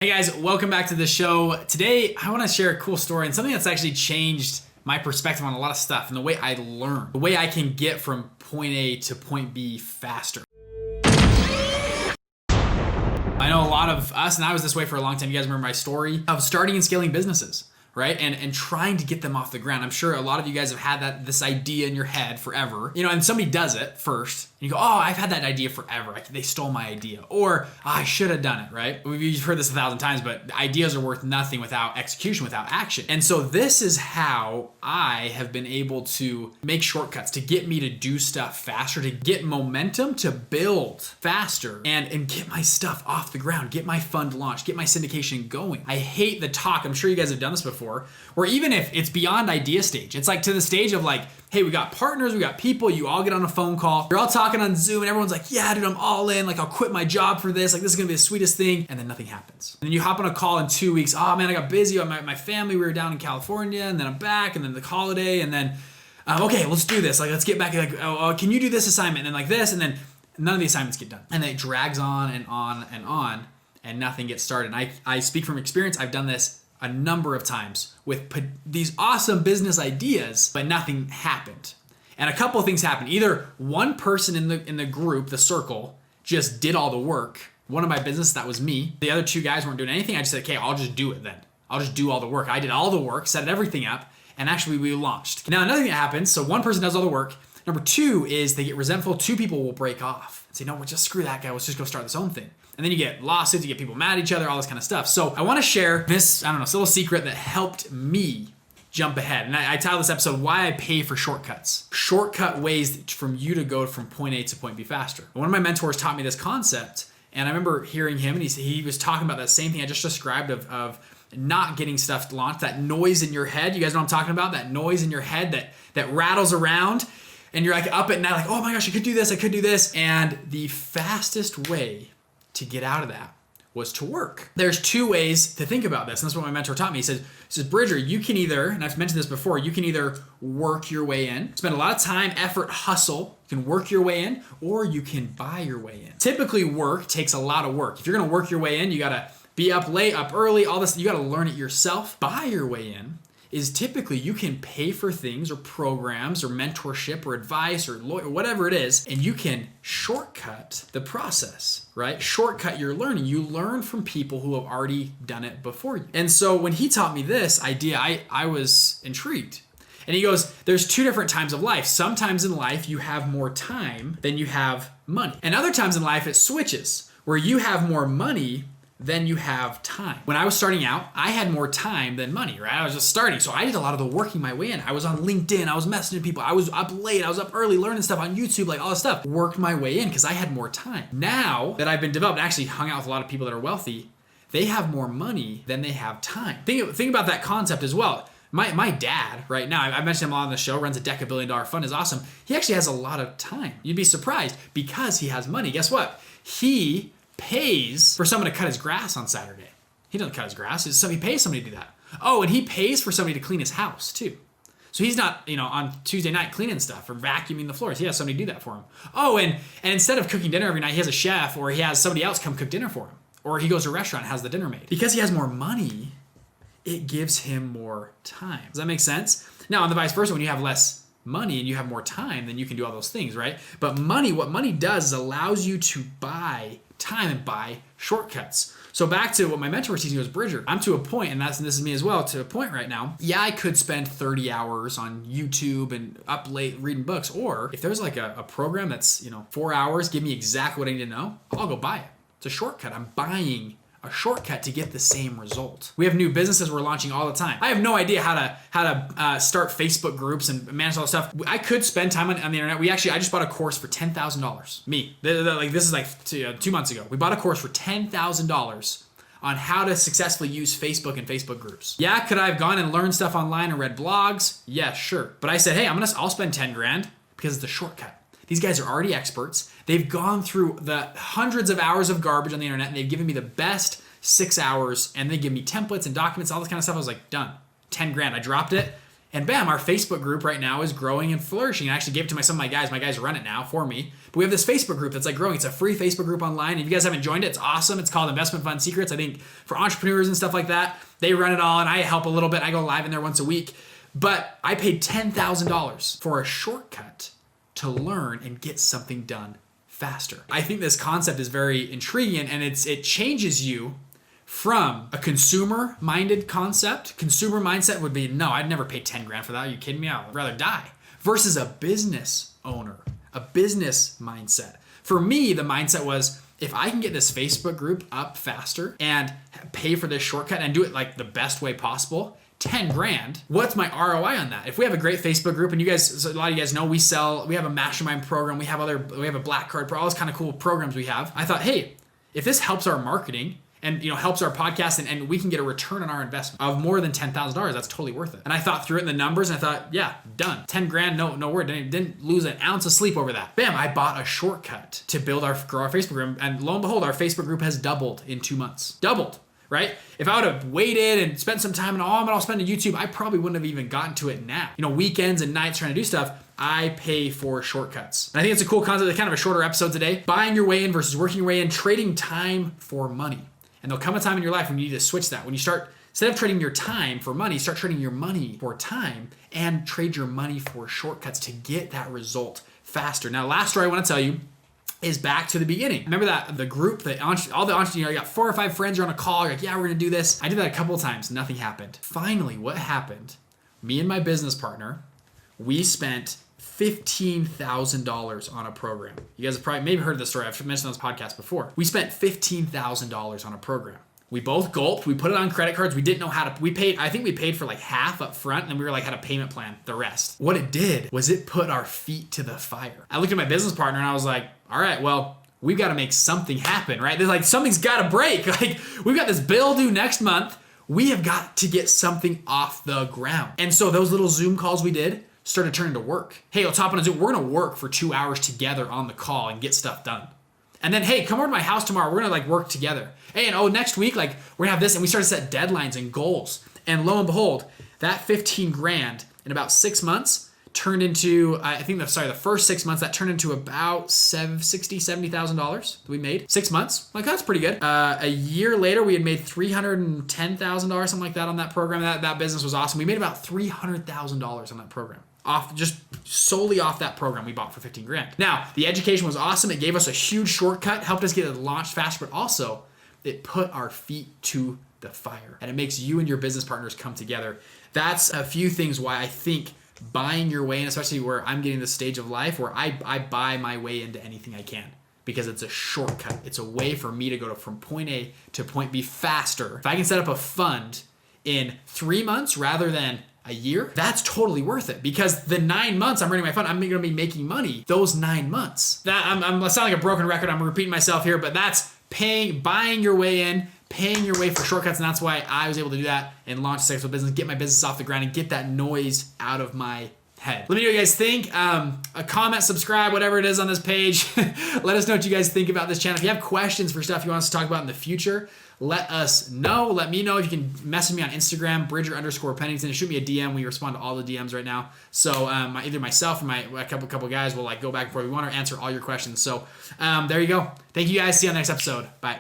Hey guys, welcome back to the show. Today, I want to share a cool story and something that's actually changed my perspective on a lot of stuff and the way I learn, the way I can get from point A to point B faster. I know a lot of us, and I was this way for a long time. You guys remember my story of starting and scaling businesses, right? And trying to get them off the ground. I'm sure a lot of you guys have had this idea in your head forever, and somebody does it first. And you go, oh, I've had that idea forever. They stole my idea. Or I should have done it, right? We've heard this 1,000 times, but ideas are worth nothing without execution, without action. And so this is how I have been able to make shortcuts to get me to do stuff faster, to get momentum, to build faster and get my stuff off the ground, get my fund launched, get my syndication going. I hate the talk. I'm sure you guys have done this before, where even if it's beyond idea stage, it's like to the stage of like, hey, we got partners, we got people, you all get on a phone call, you're all talking on Zoom and everyone's like, yeah, dude, I'm all in, like I'll quit my job for this, like this is gonna be the sweetest thing, and then nothing happens. And then you hop on a call in 2 weeks, oh man, I got busy, my family, we were down in California, and then I'm back, and then the holiday, and then, okay, let's do this, like let's get back, like, oh, can you do this assignment, and then like this, and then none of the assignments get done. And it drags on and on and on, and nothing gets started. And I speak from experience, I've done this a number of times with these awesome business ideas, but nothing happened. And a couple of things happened. Either one person in the group, the circle, just did all the work. One of my business, that was me. The other two guys weren't doing anything. I just said, okay, I'll just do it then. I'll just do all the work. I did all the work, set everything up, and actually we launched. Now another thing that happens, so one person does all the work. Number two is they get resentful. Two people will break off and say, no, we'll just screw that guy. Let's just go start this own thing. And then you get lawsuits, you get people mad at each other, all this kind of stuff. So I want to share this, it's a little secret that helped me jump ahead. And I titled this episode, Why I Pay for Shortcuts. Shortcut ways from you to go from point A to point B faster. One of my mentors taught me this concept, and I remember hearing him, and he was talking about that same thing I just described of not getting stuff launched, that noise in your head. You guys know what I'm talking about? That noise in your head that rattles around, and you're like up at night, like, oh my gosh, I could do this. And the fastest way to get out of that was to work. There's two ways to think about this, and that's what my mentor taught me. He says, Bridger, you can either, and I've mentioned this before, you can either work your way in, spend a lot of time, effort, hustle, you can work your way in, or you can buy your way in. Typically, work takes a lot of work. If you're gonna work your way in, you gotta be up late, up early, all this, you gotta learn it yourself. Buy your way in is typically you can pay for things or programs or mentorship or advice or lawyer, whatever it is, and you can shortcut the process, right? Shortcut your learning. You learn from people who have already done it before you. And so when he taught me this idea, I was intrigued. And he goes, there's two different times of life. Sometimes in life you have more time than you have money. And other times in life it switches, where you have more money then you have time. When I was starting out, I had more time than money, right? I was just starting. So I did a lot of the working my way in. I was on LinkedIn, I was messaging people, I was up late, I was up early learning stuff on YouTube, like all this stuff. Worked my way in because I had more time. Now that I've been developed, actually hung out with a lot of people that are wealthy, they have more money than they have time. Think about that concept as well. My dad right now, I mentioned him a lot on the show, runs a $10 fund, is awesome. He actually has a lot of time. You'd be surprised because he has money. Guess what? He pays for someone to cut his grass on Saturday. He doesn't cut his grass. He pays somebody to do that. Oh, and he pays for somebody to clean his house too. So he's not, on Tuesday night cleaning stuff or vacuuming the floors. He has somebody do that for him. Oh, and instead of cooking dinner every night, he has a chef, or he has somebody else come cook dinner for him. Or he goes to a restaurant and has the dinner made. Because he has more money, it gives him more time. Does that make sense? Now, on the vice versa, when you have less money and you have more time, then you can do all those things, right? But what money does is allows you to buy time and buy shortcuts. So back to what my mentor was teaching was, Bridger, I'm to a point, and this is me as well, to a point right now. Yeah, I could spend 30 hours on YouTube and up late reading books, or if there's like a program that's 4 hours, give me exactly what I need to know, I'll go buy it. It's a shortcut. I'm buying a shortcut to get the same result. We have new businesses we're launching all the time. I have no idea how to start Facebook groups and manage all this stuff. I could spend time on the internet. I just bought a course for $10,000. Me. This is like 2 months ago. We bought a course for $10,000 on how to successfully use Facebook and Facebook groups. Yeah, could I have gone and learned stuff online and read blogs? Yeah, sure. But I said, hey, I'll spend 10 grand because it's a shortcut. These guys are already experts. They've gone through the hundreds of hours of garbage on the internet, and they've given me the best 6 hours, and they give me templates and documents, all this kind of stuff. I was like, done. 10 grand. I dropped it, And bam, our Facebook group right now is growing and flourishing. I actually gave it to some of my guys. My guys run it now for me. But we have this Facebook group that's like growing. It's a free Facebook group online. If you guys haven't joined it, it's awesome. It's called Investment Fund Secrets. I think for entrepreneurs and stuff like that, they run it all and I help a little bit. I go live in there once a week. But I paid $10,000 for a shortcut to learn and get something done faster. I think this concept is very intriguing and it changes you from a consumer-minded concept. Consumer mindset would be, no, I'd never pay 10 grand for that. Are you kidding me? I'd rather die. Versus a business owner, a business mindset. For me, the mindset was, if I can get this Facebook group up faster and pay for this shortcut and do it like the best way possible, 10 grand, what's my ROI on that? If we have a great Facebook group and you guys, a lot of you guys know we have a mastermind program, we have a black card, all those kind of cool programs we have. I thought, hey, if this helps our marketing and helps our podcast and we can get a return on our investment of more than $10,000, that's totally worth it. And I thought through it in the numbers and I thought, yeah, done. 10 grand, no word. Didn't lose an ounce of sleep over that. Bam, I bought a shortcut to grow our Facebook group. And lo and behold, our Facebook group has doubled in 2 months. Doubled, right? If I would have waited and spent some time and I'll spend on YouTube, I probably wouldn't have even gotten to it now. Weekends and nights trying to do stuff, I pay for shortcuts. And I think it's a cool concept. It's kind of a shorter episode today. Buying your way in versus working your way in, trading time for money. And there'll come a time in your life when you need to switch that. When you start, instead of trading your time for money, start trading your money for time and trade your money for shortcuts to get that result faster. Now, last story I want to tell you is back to the beginning. Remember that the group, all the entrepreneurs, you got 4 or 5 friends are on a call, you're like, yeah, we're gonna do this. I did that a couple of times, nothing happened. Finally, what happened? Me and my business partner, we spent $15,000 on a program. You guys have probably maybe heard this story. I've mentioned on this podcast before. We spent $15,000 on a program. We both gulped. We put it on credit cards. We didn't know how to. I think we paid for like half up front, and then we were like had a payment plan the rest. What it did was it put our feet to the fire. I looked at my business partner and I was like, all right, well, we've got to make something happen, right? There's like something's got to break. Like we've got this bill due next month. We have got to get something off the ground. And so those little Zoom calls we did started turning to work. Hey, let's hop on a Zoom. We're gonna work for 2 hours together on the call and get stuff done. And then, hey, come over to my house tomorrow. We're gonna work together. Hey, and next week, we're gonna have this. And we started to set deadlines and goals. And lo and behold, that 15 grand in about 6 months turned into, the first 6 months, that turned into about $70,000 that we made. 6 months, that's pretty good. A year later, we had made $310,000, something like that on that program. That business was awesome. We made about $300,000 on that program. Just solely off that program we bought for 15 grand. Now, the education was awesome. It gave us a huge shortcut, helped us get it launched faster, but also it put our feet to the fire. And it makes you and your business partners come together. That's a few things why I think buying your way in, especially where I'm getting this stage of life where I buy my way into anything I can because it's a shortcut. It's a way for me to go from point A to point B faster. If I can set up a fund in 3 months rather than a year, that's totally worth it because the 9 months I'm running my fund, I'm going to be making money those 9 months. I sound like a broken record. I'm repeating myself here, but that's buying your way in, paying your way for shortcuts, and that's why I was able to do that and launch a successful business, get my business off the ground, and get that noise out of my head. Let me know what you guys think. A comment, subscribe, whatever it is on this page. Let us know what you guys think about this channel. If you have questions for stuff you want us to talk about in the future, let us know. Let me know. If you can message me on Instagram, Bridger_Pennington. Shoot me a DM. We respond to all the DMs right now. So either myself or a couple guys will go back and forth. We want to answer all your questions. So there you go. Thank you guys. See you on the next episode. Bye.